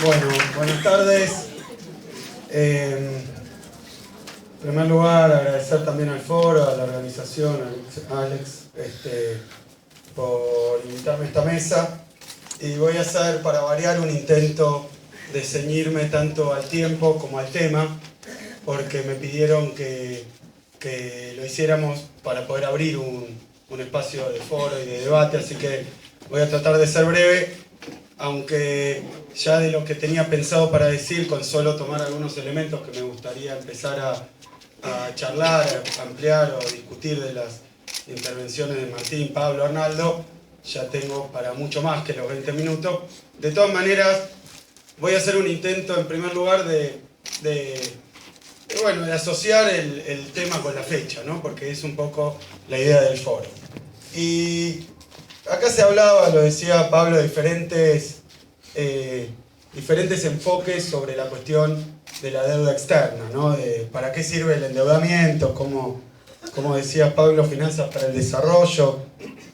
Bueno, buenas tardes. En primer lugar, agradecer también al foro, a la organización, a Alex, por invitarme a esta mesa. Y voy a hacer, para variar, un intento de ceñirme tanto al tiempo como al tema, porque me pidieron que lo hiciéramos para poder abrir un espacio de foro y de debate, así que voy a tratar de ser breve, aunque ya de lo que tenía pensado para decir, con solo tomar algunos elementos que me gustaría empezar a charlar, a ampliar o discutir de las intervenciones de Martín, Pablo, Arnaldo, ya tengo para mucho más que los 20 minutos. De todas maneras, voy a hacer un intento, en primer lugar, de asociar el tema con la fecha, ¿no? Porque es un poco la idea del foro. Y acá se hablaba, lo decía Pablo, de diferentes enfoques sobre la cuestión de la deuda externa, ¿no? De para qué sirve el endeudamiento, como decía Pablo, finanzas para el desarrollo,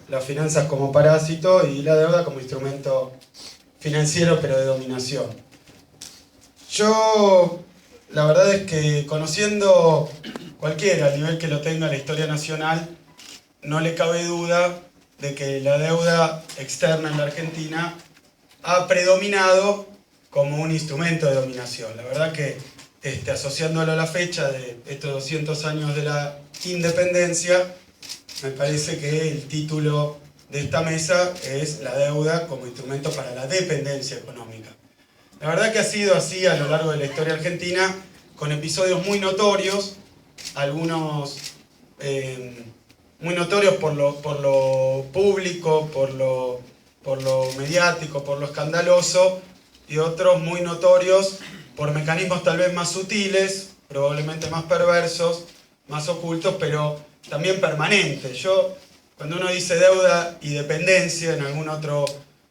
las finanzas como parásito y la deuda como instrumento financiero pero de dominación. Yo, la verdad es que conociendo cualquiera, al nivel que lo tenga la historia nacional, no le cabe duda de que la deuda externa en la Argentina ha predominado como un instrumento de dominación. La verdad que asociándolo a la fecha de estos 200 años de la independencia, me parece que el título de esta mesa es la deuda como instrumento para la dependencia económica. La verdad que ha sido así a lo largo de la historia argentina, con episodios muy notorios, algunos muy notorios por lo público, por lo mediático, por lo escandaloso, y otros muy notorios por mecanismos tal vez más sutiles, probablemente más perversos, más ocultos, pero también permanentes. Cuando uno dice deuda y dependencia en algún otro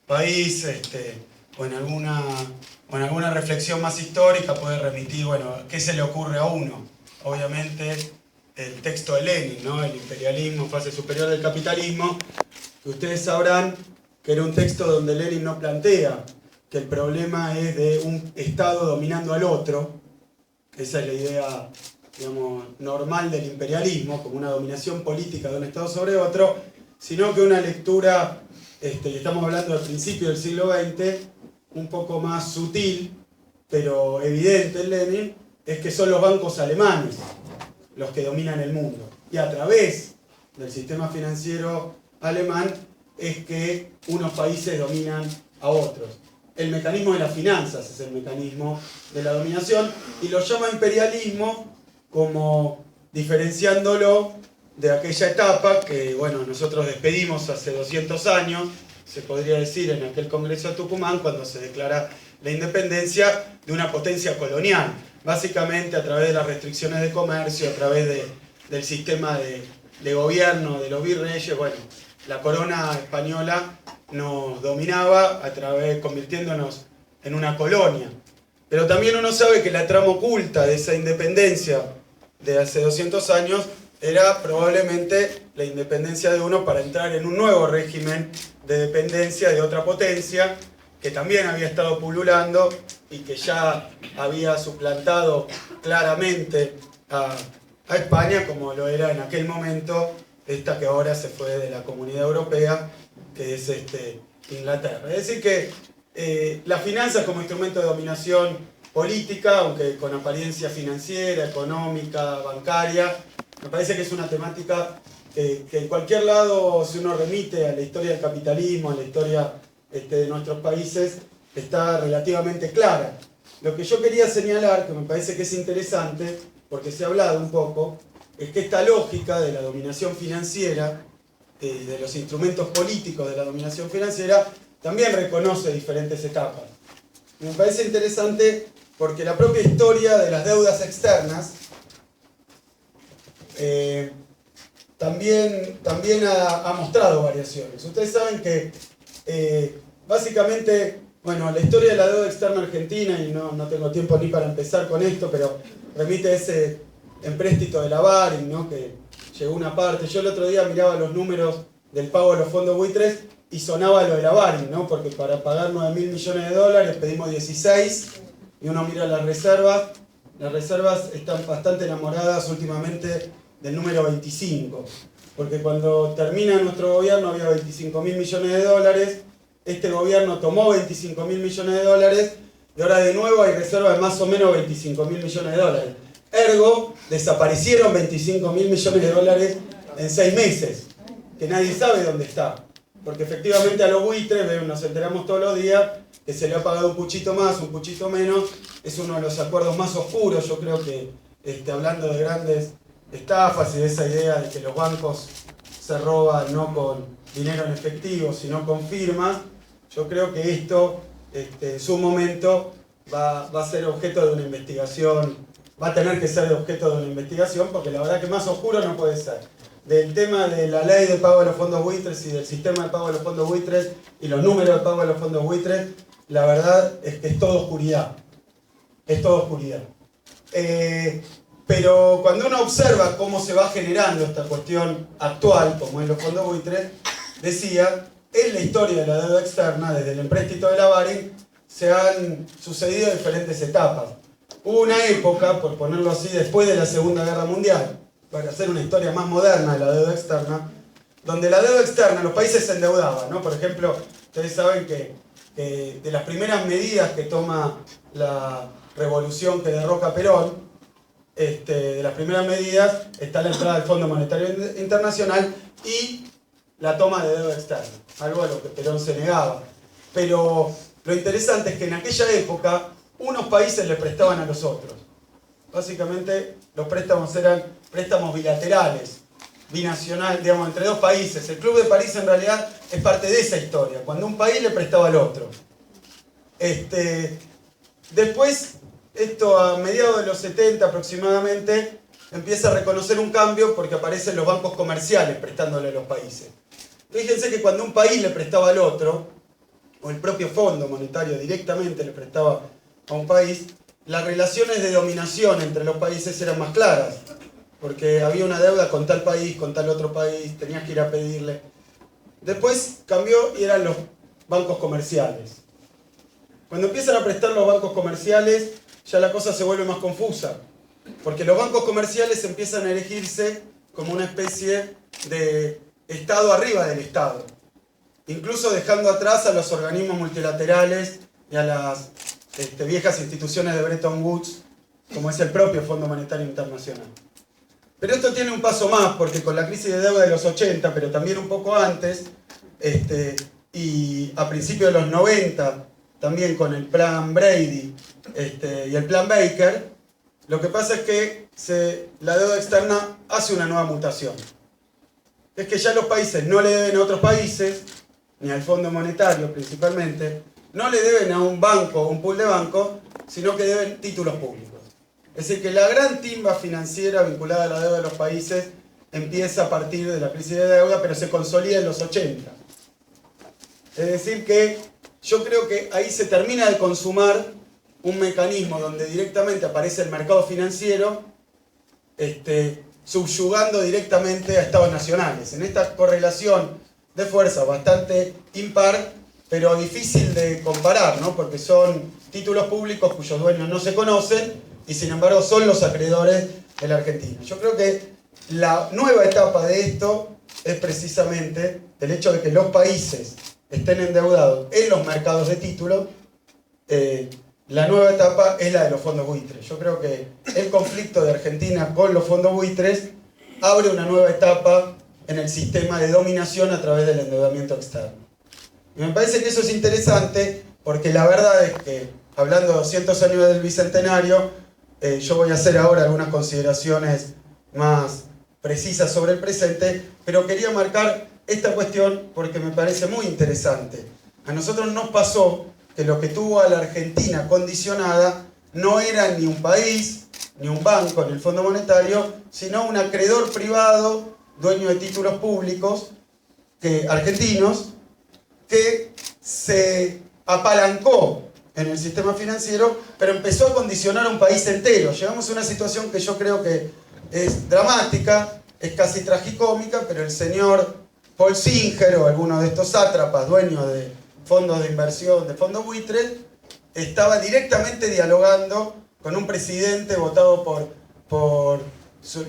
país, o en alguna reflexión más histórica, puede remitir, bueno, ¿qué se le ocurre a uno? Obviamente el texto de Lenin, ¿no? El imperialismo, fase superior del capitalismo, que ustedes sabrán que era un texto donde Lenin no plantea que el problema es de un Estado dominando al otro, que esa es la idea, digamos, normal del imperialismo, como una dominación política de un Estado sobre otro, sino que una lectura, y estamos hablando del principio del siglo XX, un poco más sutil, pero evidente en Lenin, es que son los bancos alemanes los que dominan el mundo. Y a través del sistema financiero alemán es que unos países dominan a otros. El mecanismo de las finanzas es el mecanismo de la dominación, y lo llama imperialismo como diferenciándolo de aquella etapa que, bueno, nosotros despedimos hace 200 años, se podría decir en aquel Congreso de Tucumán, cuando se declara la independencia de una potencia colonial, básicamente a través de las restricciones de comercio, a través del sistema de gobierno de los virreyes. Bueno, la corona española nos dominaba convirtiéndonos en una colonia. Pero también uno sabe que la trama oculta de esa independencia de hace 200 años era probablemente la independencia de uno para entrar en un nuevo régimen de dependencia de otra potencia que también había estado pululando y que ya había suplantado claramente a España, como lo era en aquel momento esta que ahora se fue de la Comunidad Europea, que es Inglaterra. Es decir que las finanzas como instrumento de dominación política, aunque con apariencia financiera, económica, bancaria, me parece que es una temática que en cualquier lado, si uno remite a la historia del capitalismo, a la historia de nuestros países, está relativamente clara. Lo que yo quería señalar, que me parece que es interesante, porque se ha hablado un poco, es que esta lógica de la dominación financiera, de los instrumentos políticos de la dominación financiera, también reconoce diferentes etapas. Me parece interesante porque la propia historia de las deudas externas también ha mostrado variaciones. Ustedes saben que básicamente, bueno, la historia de la deuda externa argentina, y no tengo tiempo ni para empezar con esto, pero remite a ese empréstito de la Baring, ¿no? Que llegó una parte. Yo el otro día miraba los números del pago de los fondos buitres y sonaba lo de la Baring, ¿no? Porque para pagar 9.000 millones de dólares pedimos 16, y uno mira las reservas están bastante enamoradas últimamente del número 25, porque cuando termina nuestro gobierno había 25.000 millones de dólares, este gobierno tomó 25.000 millones de dólares, y ahora de nuevo hay reservas de más o menos 25.000 millones de dólares. Ergo, desaparecieron 25.000 millones de dólares en 6 meses, que nadie sabe dónde está. Porque efectivamente a los buitres, nos enteramos todos los días, que se le ha pagado un puchito más, un puchito menos. Es uno de los acuerdos más oscuros, yo creo que, hablando de grandes estafas y de esa idea de que los bancos se roban no con dinero en efectivo, sino con firmas. Yo creo que esto, en su momento, va a ser objeto de una investigación, va a tener que ser objeto de una investigación, porque la verdad que más oscuro no puede ser. Del tema de la ley de pago de los fondos buitres y del sistema de pago de los fondos buitres y los números de pago de los fondos buitres, la verdad es que es todo oscuridad. Es todo oscuridad. Pero cuando uno observa cómo se va generando esta cuestión actual, como es los fondos buitres, decía, en la historia de la deuda externa, desde el empréstito de la Baring, se han sucedido diferentes etapas. Hubo una época, por ponerlo así, después de la Segunda Guerra Mundial, para hacer una historia más moderna de la deuda externa, donde la deuda externa, los países se endeudaban, ¿no? Por ejemplo, ustedes saben que de las primeras medidas que toma la revolución que derroca Perón, de las primeras medidas está la entrada del Fondo Monetario Internacional y la toma de deuda externa, algo a lo que Perón se negaba. Pero lo interesante es que en aquella época unos países le prestaban a los otros. Básicamente los préstamos eran préstamos bilaterales, binacional, digamos, entre dos países. El Club de París en realidad es parte de esa historia, cuando un país le prestaba al otro. Después, esto a mediados de los 70 aproximadamente, empieza a reconocer un cambio porque aparecen los bancos comerciales prestándole a los países. Fíjense que cuando un país le prestaba al otro, o el propio Fondo Monetario directamente le prestaba a un país, las relaciones de dominación entre los países eran más claras, porque había una deuda con tal país, con tal otro país, tenías que ir a pedirle. Después cambió y eran los bancos comerciales. Cuando empiezan a prestar los bancos comerciales, ya la cosa se vuelve más confusa, porque los bancos comerciales empiezan a erigirse como una especie de Estado arriba del Estado, incluso dejando atrás a los organismos multilaterales y a las viejas instituciones de Bretton Woods, como es el propio Fondo Monetario Internacional. Pero esto tiene un paso más, porque con la crisis de deuda de los 80, pero también un poco antes, y a principios de los 90, también con el plan Brady y el plan Baker, lo que pasa es que la deuda externa hace una nueva mutación. Es que ya los países no le deben a otros países, ni al Fondo Monetario principalmente, no le deben a un banco o un pool de bancos, sino que deben títulos públicos. Es decir, que la gran timba financiera vinculada a la deuda de los países empieza a partir de la crisis de deuda, pero se consolida en los 80. Es decir, que yo creo que ahí se termina de consumar un mecanismo donde directamente aparece el mercado financiero, subyugando directamente a estados nacionales. En esta correlación de fuerza bastante impar, pero difícil de comparar, ¿no? Porque son títulos públicos cuyos dueños no se conocen y sin embargo son los acreedores de la Argentina. Yo creo que la nueva etapa de esto es precisamente el hecho de que los países estén endeudados en los mercados de títulos. La nueva etapa es la de los fondos buitres. Yo creo que el conflicto de Argentina con los fondos buitres abre una nueva etapa en el sistema de dominación a través del endeudamiento externo. Y me parece que eso es interesante porque la verdad es que, hablando de 200 años del Bicentenario, yo voy a hacer ahora algunas consideraciones más precisas sobre el presente, pero quería marcar esta cuestión porque me parece muy interesante. A nosotros nos pasó que lo que tuvo a la Argentina condicionada no era ni un país, ni un banco en el Fondo Monetario, sino un acreedor privado, dueño de títulos públicos, argentinos, que se apalancó en el sistema financiero, pero empezó a condicionar a un país entero. Llegamos a una situación que yo creo que es dramática, es casi tragicómica, pero el señor Paul Singer o alguno de estos sátrapas, dueños de fondos de inversión, de fondos buitres, estaba directamente dialogando con un presidente votado por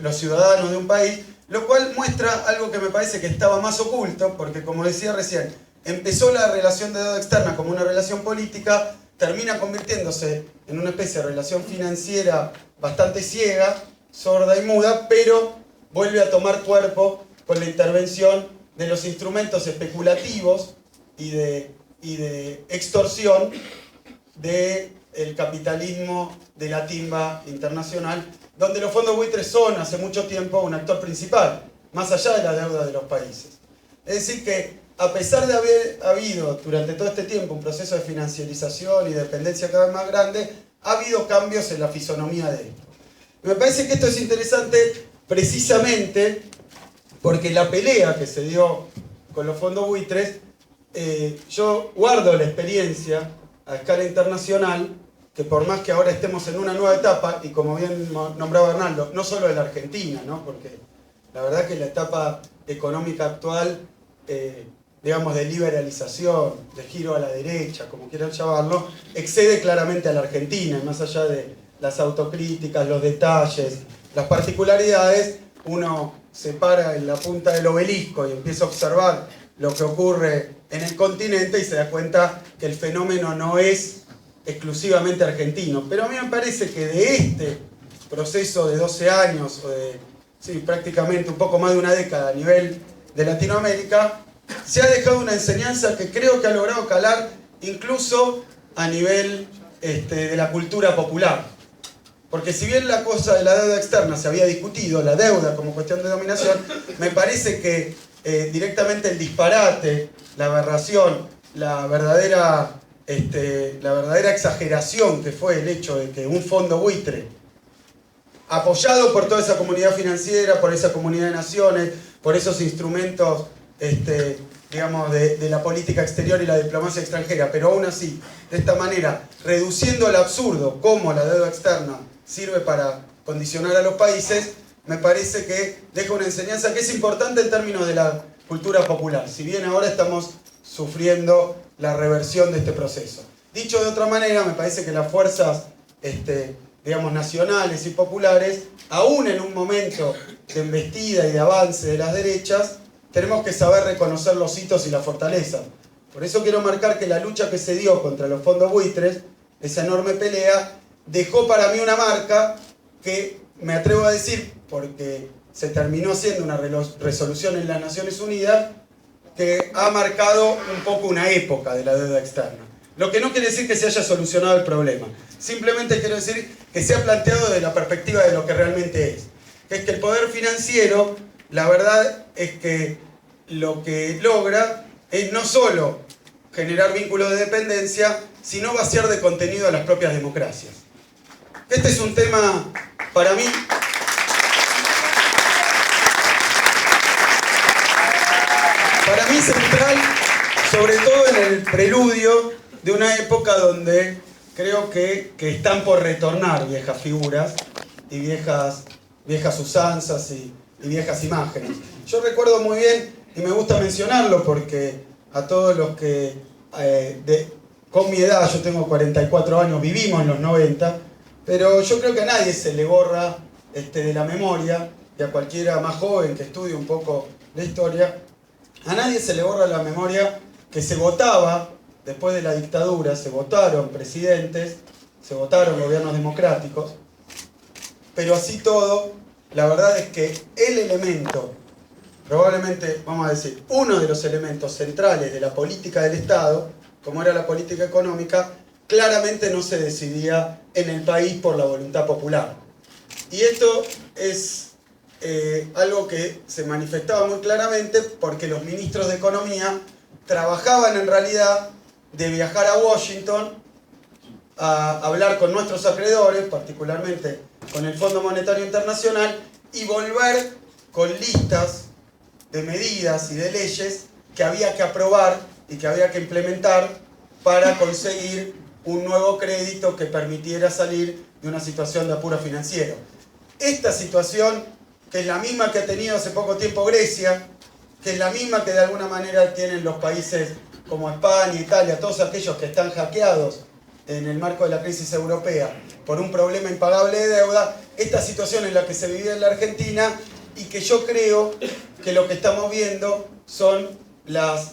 los ciudadanos de un país, lo cual muestra algo que me parece que estaba más oculto, porque como decía recién, empezó la relación de deuda externa como una relación política, termina convirtiéndose en una especie de relación financiera bastante ciega, sorda y muda, pero vuelve a tomar cuerpo con la intervención de los instrumentos especulativos y de extorsión del capitalismo de la timba internacional, donde los fondos buitres son hace mucho tiempo un actor principal, más allá de la deuda de los países. Es decir que, a pesar de haber habido durante todo este tiempo un proceso de financiarización y dependencia cada vez más grande, ha habido cambios en la fisonomía de esto. Me parece que esto es interesante precisamente porque la pelea que se dio con los fondos buitres, yo guardo la experiencia a escala internacional, que por más que ahora estemos en una nueva etapa, y como bien nombraba Arnaldo, no solo en la Argentina, ¿no? Porque la verdad que la etapa económica actual, digamos, de liberalización, de giro a la derecha, como quieran llamarlo, excede claramente a la Argentina, y más allá de las autocríticas, los detalles, las particularidades, uno se para en la punta del obelisco y empieza a observar lo que ocurre en el continente y se da cuenta que el fenómeno no es exclusivamente argentino. Pero a mí me parece que de este proceso de 12 años, o de prácticamente un poco más de una década a nivel de Latinoamérica, se ha dejado una enseñanza que creo que ha logrado calar incluso a nivel de la cultura popular. Porque si bien la cosa de la deuda externa se había discutido, la deuda como cuestión de dominación, me parece que directamente el disparate, la aberración, la verdadera exageración que fue el hecho de que un fondo buitre, apoyado por toda esa comunidad financiera, por esa comunidad de naciones, por esos instrumentos digamos, de la política exterior y la diplomacia extranjera, pero aún así, de esta manera, reduciendo al absurdo cómo la deuda externa sirve para condicionar a los países, me parece que deja una enseñanza que es importante en términos de la cultura popular, si bien ahora estamos sufriendo la reversión de este proceso. Dicho de otra manera, me parece que las fuerzas digamos, nacionales y populares, aún en un momento de embestida y de avance de las derechas, tenemos que saber reconocer los hitos y la fortaleza. Por eso quiero marcar que la lucha que se dio contra los fondos buitres, esa enorme pelea, dejó para mí una marca que me atrevo a decir, porque se terminó haciendo una resolución en las Naciones Unidas, que ha marcado un poco una época de la deuda externa. Lo que no quiere decir que se haya solucionado el problema. Simplemente quiero decir que se ha planteado desde la perspectiva de lo que realmente es. Que es que el poder financiero, la verdad es que lo que logra es no solo generar vínculos de dependencia, sino vaciar de contenido a las propias democracias. Este es un tema, para mí, central, sobre todo en el preludio de una época donde creo que están por retornar viejas figuras y viejas usanzas y viejas imágenes. Yo recuerdo muy bien, y me gusta mencionarlo porque a todos los que con mi edad, yo tengo 44 años, vivimos en los 90, pero yo creo que a nadie se le borra de la memoria, y a cualquiera más joven que estudie un poco la historia, a nadie se le borra la memoria que se votaba, después de la dictadura, se votaron presidentes, se votaron gobiernos democráticos, pero así todo, la verdad es que el elemento, probablemente, vamos a decir, uno de los elementos centrales de la política del Estado, como era la política económica, claramente no se decidía en el país por la voluntad popular. Y esto es algo que se manifestaba muy claramente porque los ministros de Economía trabajaban en realidad de viajar a Washington a hablar con nuestros acreedores, particularmente con el Fondo Monetario Internacional, y volver con listas de medidas y de leyes que había que aprobar y que había que implementar para conseguir un nuevo crédito que permitiera salir de una situación de apuro financiero. Esta situación, que es la misma que ha tenido hace poco tiempo Grecia, que es la misma que de alguna manera tienen los países como España, Italia, todos aquellos que están hackeados en el marco de la crisis europea por un problema impagable de deuda, esta situación en la que se vivía en la Argentina, y que yo creo que lo que estamos viendo son las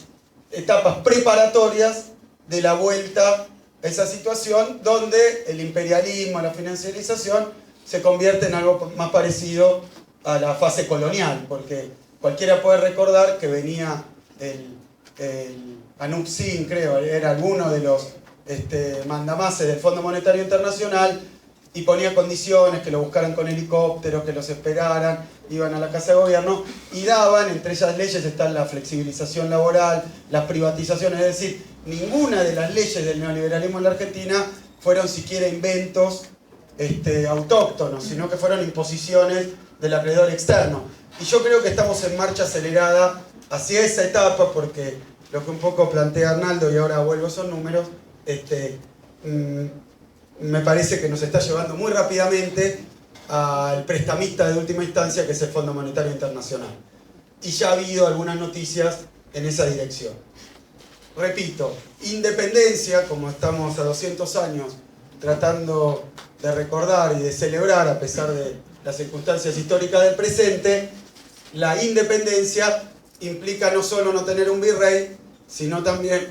etapas preparatorias de la vuelta a esa situación donde el imperialismo, la financiarización se convierte en algo más parecido a la fase colonial, porque cualquiera puede recordar que venía el Anup Singh, creo, era alguno de los mandamases del Fondo Monetario Internacional, y ponía condiciones, que lo buscaran con helicópteros, que los esperaran, iban a la Casa de Gobierno y daban, entre esas leyes están la flexibilización laboral, las privatizaciones, es decir, ninguna de las leyes del neoliberalismo en la Argentina fueron siquiera inventos autóctonos, sino que fueron imposiciones del acreedor externo. Y yo creo que estamos en marcha acelerada hacia esa etapa, porque lo que un poco plantea Arnaldo, y ahora vuelvo a esos números, me parece que nos está llevando muy rápidamente al prestamista de última instancia, que es el Fondo Monetario Internacional. Y ya ha habido algunas noticias en esa dirección. Repito, independencia, como estamos a 200 años tratando de recordar y de celebrar a pesar de las circunstancias históricas del presente, la independencia implica no solo no tener un virrey, sino también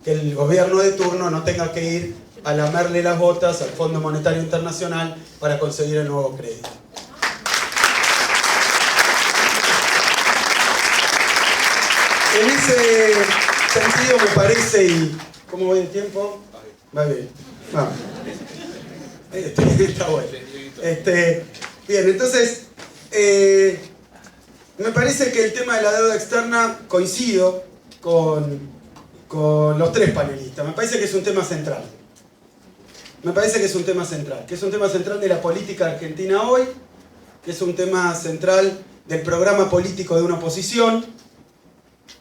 que el gobierno de turno no tenga que ir a lamerle las botas al Fondo Monetario Internacional para conseguir el nuevo crédito. En ese sentido me parece, y ¿cómo voy de tiempo? Va bien. Vamos. Está bueno. Bien, entonces, me parece que el tema de la deuda externa coincido con los tres panelistas. Me parece que es un tema central. Que es un tema central de la política argentina hoy, que es un tema central del programa político de una oposición,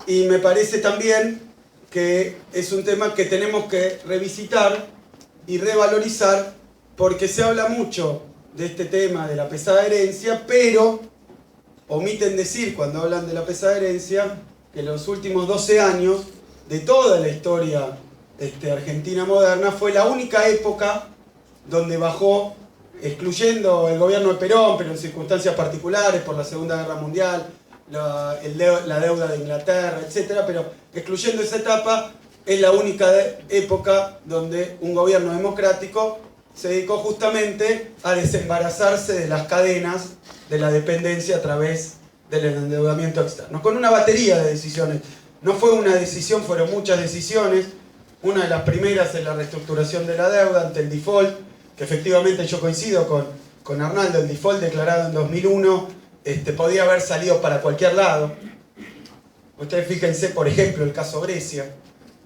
y me parece también que es un tema que tenemos que revisitar y revalorizar, porque se habla mucho de este tema de la pesada herencia, pero omiten decir, cuando hablan de la pesada herencia, que los últimos 12 años de toda la historia argentina moderna fue la única época donde bajó, excluyendo el gobierno de Perón, pero en circunstancias particulares por la Segunda Guerra Mundial, la deuda de Inglaterra, etc. Pero excluyendo esa etapa, es la única época donde un gobierno democrático se dedicó justamente a desembarazarse de las cadenas de la dependencia a través del endeudamiento externo, con una batería de decisiones. No fue una decisión, fueron muchas decisiones. Una de las primeras es la reestructuración de la deuda ante el default, que efectivamente yo coincido con Arnaldo, el default declarado en 2001 podía haber salido para cualquier lado. Ustedes fíjense, por ejemplo, el caso Grecia,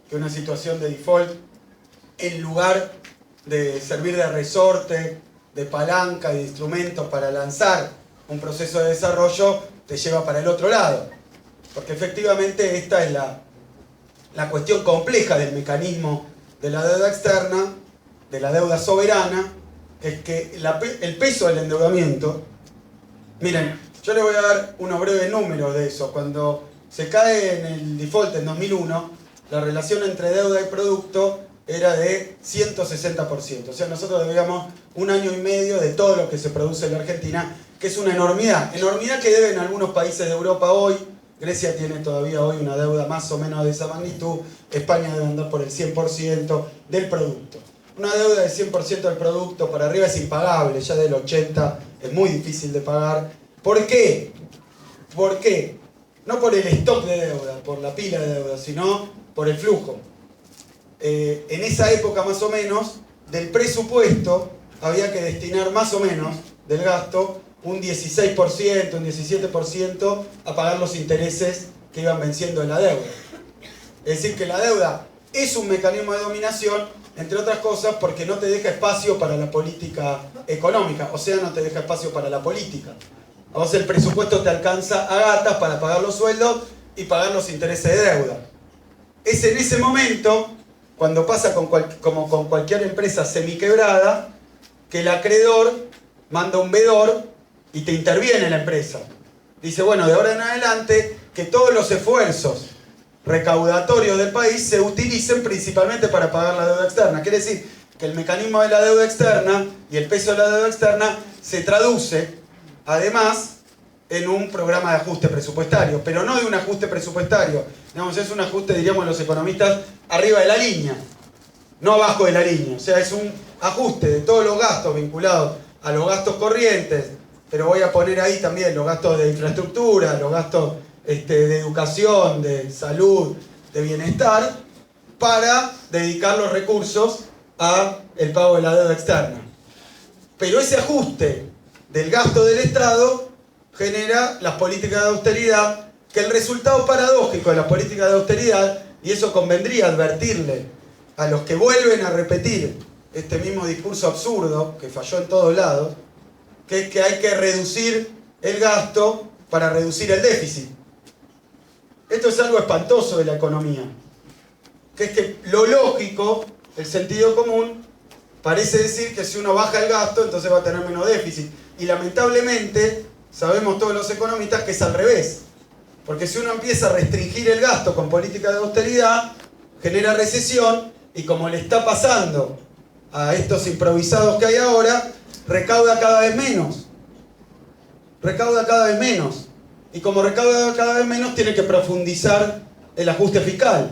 que una situación de default, en lugar de servir de resorte, de palanca, de instrumento para lanzar un proceso de desarrollo, te lleva para el otro lado. Porque efectivamente esta es la cuestión compleja del mecanismo de la deuda externa, de la deuda soberana, es que el peso del endeudamiento. Miren, yo les voy a dar unos breves números de eso. Cuando se cae en el default en 2001, la relación entre deuda y producto era de 160%. O sea, nosotros debíamos 1 año y medio de todo lo que se produce en la Argentina, que es una enormidad. Enormidad que deben algunos países de Europa hoy. Grecia tiene todavía hoy una deuda más o menos de esa magnitud. España debe andar por el 100% del producto. Una deuda del 100% del producto para arriba es impagable, ya del 80% es muy difícil de pagar. ¿Por qué? ¿Por qué? No por el stock de deuda, por la pila de deuda, sino por el flujo. En esa época más o menos, del presupuesto había que destinar más o menos del gasto un 16%, un 17% a pagar los intereses que iban venciendo en la deuda. Es decir, que la deuda es un mecanismo de dominación, entre otras cosas, porque no te deja espacio para la política económica, o sea, no te deja espacio para la política. A vos el presupuesto te alcanza a gatas para pagar los sueldos y pagar los intereses de deuda. Es en ese momento, cuando pasa como con cualquier empresa semiquebrada, que el acreedor manda un vedor y te interviene la empresa. Dice, bueno, de ahora en adelante que todos los esfuerzos recaudatorios del país se utilicen principalmente para pagar la deuda externa. Quiere decir que el mecanismo de la deuda externa y el peso de la deuda externa se traduce, además, en un programa de ajuste presupuestario, pero no de un ajuste presupuestario. Digamos, es un ajuste, diríamos los economistas, arriba de la línea, no abajo de la línea. O sea, es un ajuste de todos los gastos vinculados a los gastos corrientes, pero voy a poner ahí también los gastos de infraestructura, los gastos de educación, de salud, de bienestar, para dedicar los recursos a el pago de la deuda externa. Pero ese ajuste del gasto del Estado genera las políticas de austeridad, que el resultado paradójico de las políticas de austeridad, y eso convendría advertirle a los que vuelven a repetir este mismo discurso absurdo, que falló en todos lados, que es que hay que reducir el gasto para reducir el déficit. Esto es algo espantoso de la economía, que es que lo lógico, el sentido común, parece decir que si uno baja el gasto, entonces va a tener menos déficit. Y lamentablemente, sabemos todos los economistas que es al revés. Porque si uno empieza a restringir el gasto con políticas de austeridad, genera recesión, y como le está pasando a estos improvisados que hay ahora, recauda cada vez menos. Recauda cada vez menos. Y como recauda cada vez menos, tiene que profundizar el ajuste fiscal.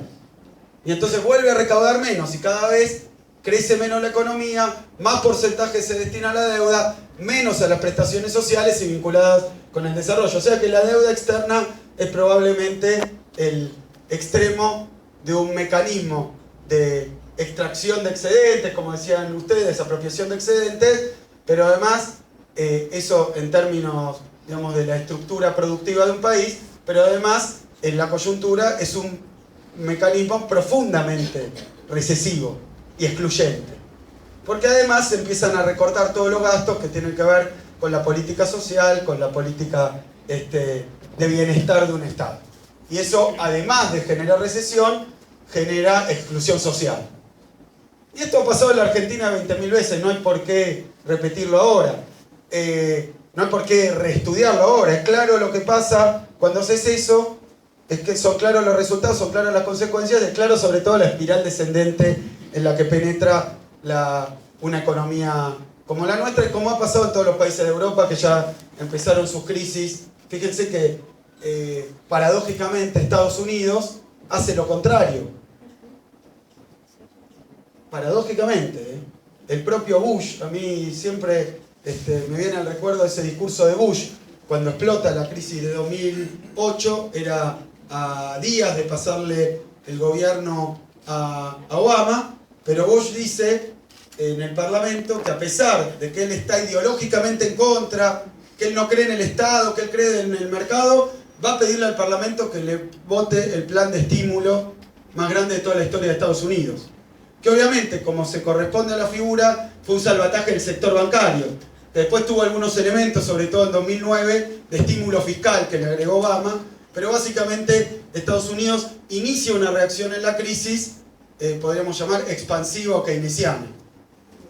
Y entonces vuelve a recaudar menos, y cada vez crece menos la economía, más porcentaje se destina a la deuda, menos a las prestaciones sociales y vinculadas con el desarrollo. O sea que la deuda externa es probablemente el extremo de un mecanismo de extracción de excedentes, como decían ustedes, apropiación de excedentes, pero además eso en términos, digamos, de la estructura productiva de un país, pero además en la coyuntura es un mecanismo profundamente recesivo y excluyente. Porque además se empiezan a recortar todos los gastos que tienen que ver con la política social, con la política de bienestar de un Estado. Y eso, además de generar recesión, genera exclusión social. Y esto ha pasado en la Argentina 20.000 veces, no hay por qué repetirlo ahora. No hay por qué reestudiarlo ahora. Es claro lo que pasa cuando haces eso, es que son claros los resultados, son claras las consecuencias, es claro sobre todo la espiral descendente en la que penetra una economía como la nuestra y como ha pasado en todos los países de Europa que ya empezaron sus crisis. Fíjense que paradójicamente Estados Unidos hace lo contrario. Paradójicamente, el propio Bush, a mí siempre me viene al recuerdo ese discurso de Bush cuando explota la crisis de 2008, era a días de pasarle el gobierno a Obama, pero Bush dice en el Parlamento que a pesar de que él está ideológicamente en contra, que él no cree en el Estado, que él cree en el mercado, va a pedirle al Parlamento que le vote el plan de estímulo más grande de toda la historia de Estados Unidos. Que obviamente, como se corresponde a la figura, fue un salvataje del sector bancario. Después tuvo algunos elementos, sobre todo en 2009, de estímulo fiscal que le agregó Obama, pero básicamente Estados Unidos inicia una reacción en la crisis, podríamos llamar expansiva o keynesiana.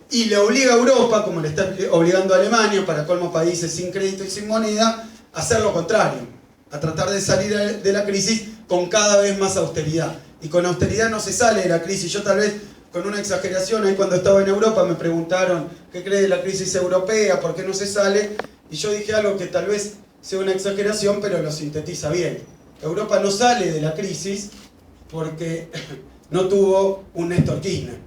Y le obliga a Europa, como le está obligando a Alemania, para colmo países sin crédito y sin moneda, a hacer lo contrario, a tratar de salir de la crisis con cada vez más austeridad. Y con austeridad no se sale de la crisis. Yo tal vez con una exageración, ahí cuando estaba en Europa me preguntaron qué cree de la crisis europea, por qué no se sale, y yo dije algo que tal vez sea una exageración, pero lo sintetiza bien. Europa no sale de la crisis porque no tuvo un Néstor Kirchner.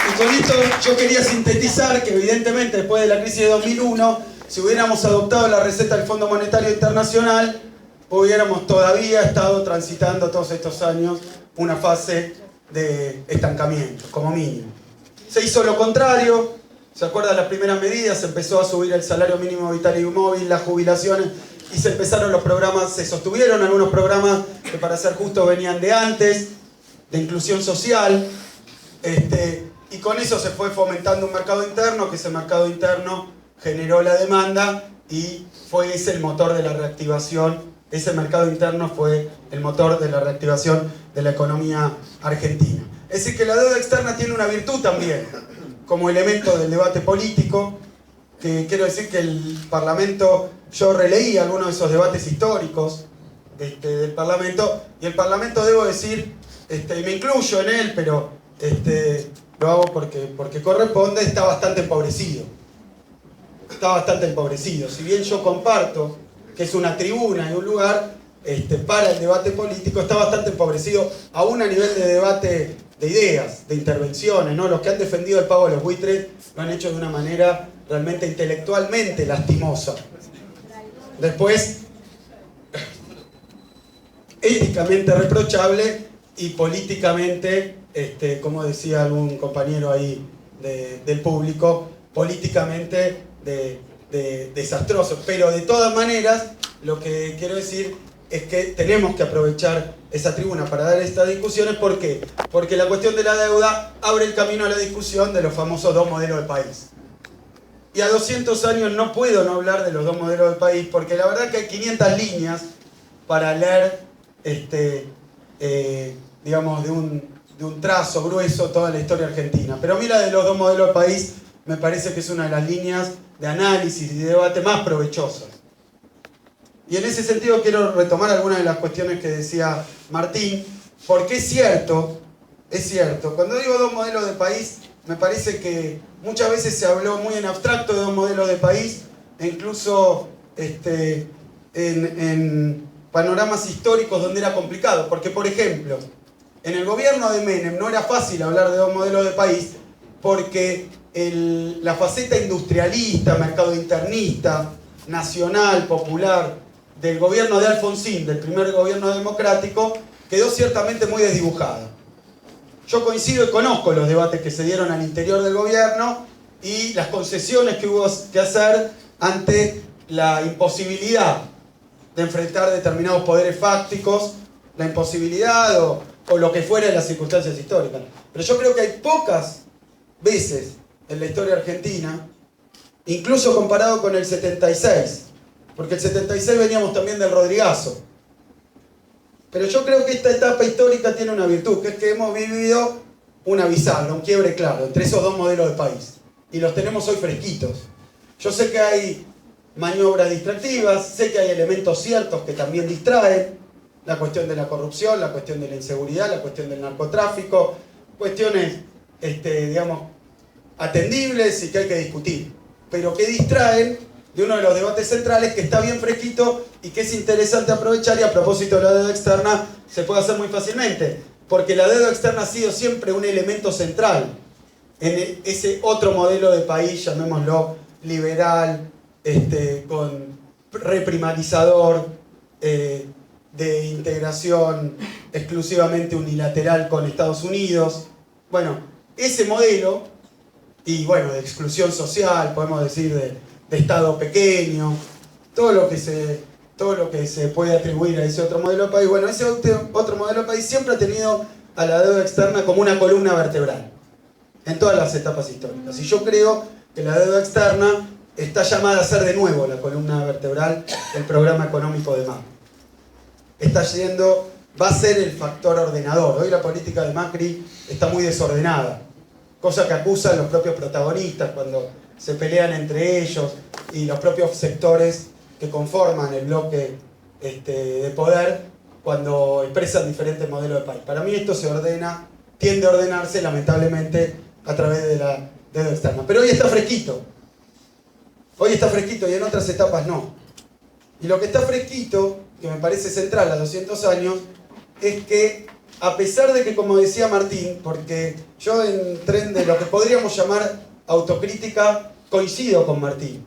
Y con esto yo quería sintetizar que evidentemente después de la crisis de 2001, si hubiéramos adoptado la receta del Fondo Monetario Internacional, hubiéramos todavía estado transitando todos estos años una fase de estancamiento, como mínimo. Se hizo lo contrario, ¿se acuerdan las primeras medidas? Se empezó a subir el salario mínimo vital y móvil, las jubilaciones, y se empezaron los programas, se sostuvieron algunos programas que para ser justos venían de antes, de inclusión social, y con eso se fue fomentando un mercado interno, que ese mercado interno generó la demanda y fue ese el motor de la reactivación, ese mercado interno fue el motor de la reactivación de la economía argentina. Es decir, que la deuda externa tiene una virtud también, como elemento del debate político, que quiero decir que el Parlamento, yo releí algunos de esos debates históricos del Parlamento, y el Parlamento, debo decir, y me incluyo en él, pero lo hago porque corresponde, está bastante empobrecido. Está bastante empobrecido. Si bien yo comparto que es una tribuna y un lugar para el debate político, está bastante empobrecido, aún a nivel de debate de ideas, de intervenciones, ¿no? Los que han defendido el pago de los buitres lo han hecho de una manera realmente intelectualmente lastimosa. Después, éticamente reprochable y políticamente, como decía algún compañero ahí del público, políticamente desastroso. Pero de todas maneras, lo que quiero decir es que tenemos que aprovechar esa tribuna para dar estas discusiones. ¿Por qué? Porque la cuestión de la deuda abre el camino a la discusión de los famosos dos modelos de país. Y a 200 años no puedo no hablar de los dos modelos de país, porque la verdad que hay 500 líneas para leer, digamos, de un trazo grueso toda la historia argentina. Pero a mí la de los dos modelos de país me parece que es una de las líneas de análisis y de debate más provechosas. Y en ese sentido quiero retomar algunas de las cuestiones que decía Martín, porque es cierto, cuando digo dos modelos de país, me parece que muchas veces se habló muy en abstracto de dos modelos de país, e incluso en panoramas históricos donde era complicado, porque por ejemplo, en el gobierno de Menem no era fácil hablar de dos modelos de país, porque la faceta industrialista, mercado internista, nacional, popular, del gobierno de Alfonsín, del primer gobierno democrático, quedó ciertamente muy desdibujada. Yo coincido y conozco los debates que se dieron al interior del gobierno y las concesiones que hubo que hacer ante la imposibilidad de enfrentar determinados poderes fácticos, la imposibilidad o lo que fuera de las circunstancias históricas. Pero yo creo que hay pocas veces en la historia argentina, incluso comparado con el 76, porque el 76 veníamos también del Rodrigazo. Pero yo creo que esta etapa histórica tiene una virtud, que es que hemos vivido una bisagra, un quiebre claro entre esos dos modelos de país. Y los tenemos hoy fresquitos. Yo sé que hay maniobras distractivas, sé que hay elementos ciertos que también distraen, la cuestión de la corrupción, la cuestión de la inseguridad, la cuestión del narcotráfico, cuestiones, digamos, atendibles y que hay que discutir, pero que distraen de uno de los debates centrales que está bien fresquito y que es interesante aprovechar, y a propósito de la deuda externa se puede hacer muy fácilmente, porque la deuda externa ha sido siempre un elemento central en ese otro modelo de país, llamémoslo liberal, con reprimarizador, de integración exclusivamente unilateral con Estados Unidos. Bueno, ese modelo, y bueno, de exclusión social, podemos decir de Estado pequeño, todo lo que se puede atribuir a ese otro modelo de país. Bueno, ese otro modelo de país siempre ha tenido a la deuda externa como una columna vertebral en todas las etapas históricas. Y yo creo que la deuda externa está llamada a ser de nuevo la columna vertebral del programa económico de Macri. Va a ser el factor ordenador. Hoy la política de Macri está muy desordenada, cosa que acusan los propios protagonistas cuando se pelean entre ellos y los propios sectores que conforman el bloque de poder cuando expresan diferentes modelos de país. Para mí esto tiende a ordenarse lamentablemente a través de la deuda externa. Pero hoy está fresquito y en otras etapas no. Y lo que está fresquito, que me parece central a 200 años, es que a pesar de que, como decía Martín, porque yo en tren de lo que podríamos llamar autocrítica, coincido con Martín,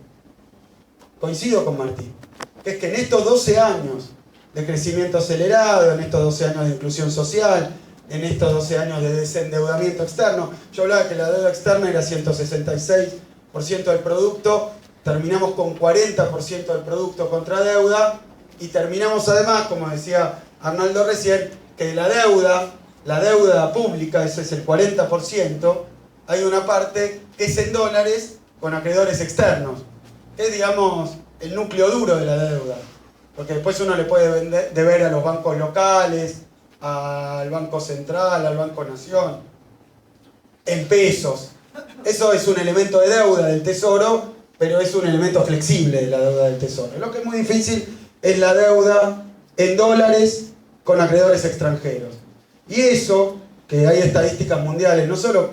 que es que en estos 12 años de crecimiento acelerado, en estos 12 años de inclusión social, en estos 12 años de desendeudamiento externo, yo hablaba que la deuda externa era 166% del producto, terminamos con 40% del producto contra deuda, y terminamos además, como decía Arnaldo recién, que la deuda pública, ese es el 40%, hay una parte que es en dólares con acreedores externos, que es, digamos, el núcleo duro de la deuda, porque después uno le puede deber a los bancos locales, al Banco Central, al Banco Nación, en pesos. Eso es un elemento de deuda del Tesoro, pero es un elemento flexible de la deuda del Tesoro. Lo que es muy difícil es la deuda en dólares con acreedores extranjeros. Y eso, que hay estadísticas mundiales, no solo